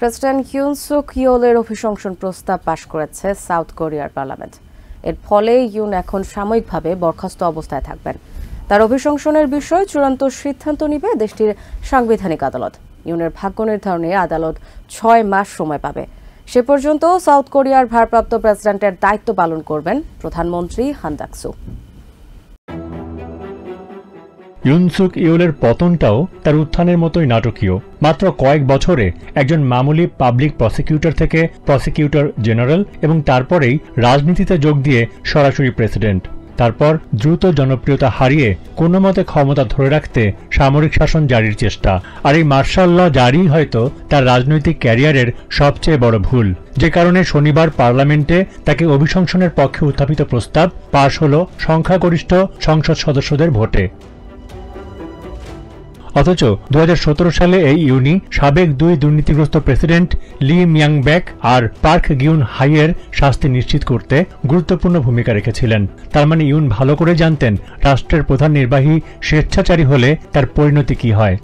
President Yoon সুক ইয়োলের অভিশংসন প্রস্তাব পাশ করেছে south কোরিয়ার পার্লামেন্ট। এর ফলে ইউন এখন সাময়িকভাবে বরখাস্ত অবস্থায় থাকবেন। তার অভিশংসনের বিষয়ে চূড়ান্ত সিদ্ধান্ত নেবে দেশটির সাংবিধানিক আদালত। ইউনের ভাগ্য নির্ধারণে আদালত 6 মাস সময় পাবে। সে পর্যন্ত সাউথ কোরিয়ার ভারপ্রাপ্ত প্রেসিডেন্টের দায়িত্ব পালন করবেন প্রধানমন্ত্রী হান ডাক-সু। ইউন সুক ইয়োলের পতনটাও তার উত্থানের মতোই নাটকীয়। মাত্র কয়েক বছরে একজন মামুলি পাবলিক প্রসিকিউটর থেকে প্রসিকিউটর জেনারেল এবং তারপরেই রাজনীতিতে যোগ দিয়ে সরাসরি প্রেসিডেন্ট। তারপর দ্রুত জনপ্রিয়তা হারিয়ে কোনো মতে ক্ষমতা ধরে রাখতে সামরিক শাসন জারির চেষ্টা। আর এই মার্শাল ল জারি হয়তো তার রাজনৈতিক ক্যারিয়ারের সবচেয়ে বড় ভুল, যে কারণে শনিবার পার্লামেন্টে তাকে অভিশংসনের পক্ষে উত্থাপিত প্রস্তাব পাশ হল সংখ্যাগরিষ্ঠ সংসদ সদস্যদের ভোটে। অথচ 2017 সালে এই ইউনি সাবেক 2 দুর্নীতিগ্রস্ত প্রেসিডেন্ট লি মিয়াং-ব্যাক আর পার্ক গিউন হাইয়ের শাস্তি নিশ্চিত করতে গুরুত্বপূর্ণ ভূমিকা রেখেছিলেন। তার মানে ইউন ভালো করে জানতেন রাষ্ট্রের প্রধান নির্বাহী স্বেচ্ছাচারী হলে তার পরিণতি কি হয়।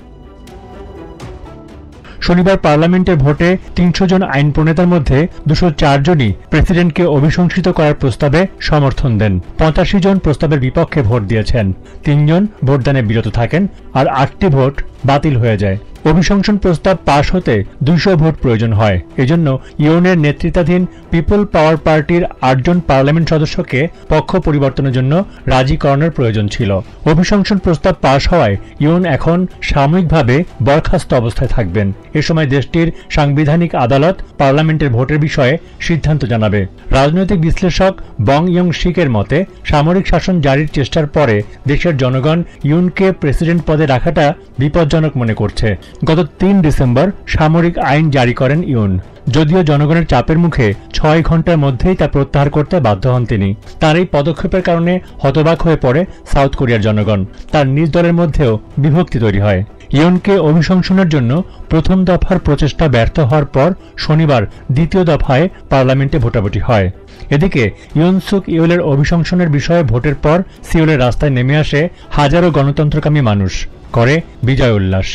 শনিবার পার্লামেন্টের ভোটে 300 জন আইন প্রণেতার মধ্যে 204 জনই প্রেসিডেন্টকে অভিশংসিত করার প্রস্তাবে সমর্থন দেন। 85 জন প্রস্তাবের বিপক্ষে ভোট দিয়েছেন, 3 জন ভোটদানে বিরত থাকেন আর 8টি ভোট বাতিল হয়ে যায়। অভিশংসন প্রস্তাব পাশ হতে 200 ভোট প্রয়োজন হয়। এজন্য ইউনের নেতৃত্বাধীন পিপল পাওয়ার পার্টির 8 জন পার্লামেন্ট সদস্যকে পক্ষ পরিবর্তনের জন্য রাজি করানোর প্রয়োজন ছিল। অভিশংসন প্রস্তাব পাশ হওয়ায় ইউন এখন সাময়িকভাবে বরখাস্ত অবস্থায় থাকবেন। এ সময় দেশটির সাংবিধানিক আদালত পার্লামেন্টের ভোটের বিষয়ে সিদ্ধান্ত জানাবে। রাজনৈতিক বিশ্লেষক বং ইয়ং-শিকের মতে, সামরিক শাসন জারির চেষ্টার পরে দেশের জনগণ ইউনকে প্রেসিডেন্ট পদে রাখাটা বিপজ্জনক মনে করছে। গত 3 ডিসেম্বর সামরিক আইন জারি করেন ইউন। যদিও জনগণের চাপের মুখে 6 ঘন্টার মধ্যেই তা প্রত্যাহার করতে বাধ্য হন তিনি। তার এই পদক্ষেপের কারণে হতবাক হয়ে পড়ে সাউথ কোরিয়ার জনগণ। তার নিজ দলের মধ্যেও বিভক্তি তৈরি হয়। ইউনকে অভিশংসনের জন্য প্রথম দফার প্রচেষ্টা ব্যর্থ হওয়ার পর শনিবার দ্বিতীয় দফায় পার্লামেন্টে ভোটাভুটি হয়। এদিকে ইউন সুক ইয়োলের অভিশংসনের বিষয়ে ভোটের পর সিওলের রাস্তায় নেমে আসে হাজারো গণতন্ত্রকামী মানুষ, করে বিজয় উল্লাস।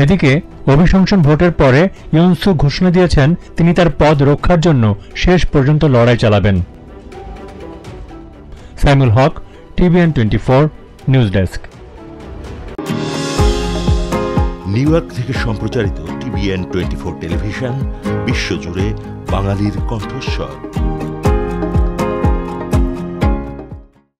এদিকে অভিশংসন ভোটের পরে ইউন সুক ঘোষণা দিয়েছেন তিনি তার পদ রক্ষার জন্য শেষ পর্যন্ত লড়াই চালাবেন। সাইমুল হক, TVN 24 news desk. New York থেকে সম্প্রচারিত TVN 24 টেলিভিশন বিশ্বজুড়ে বাঙালির কণ্ঠস্বর।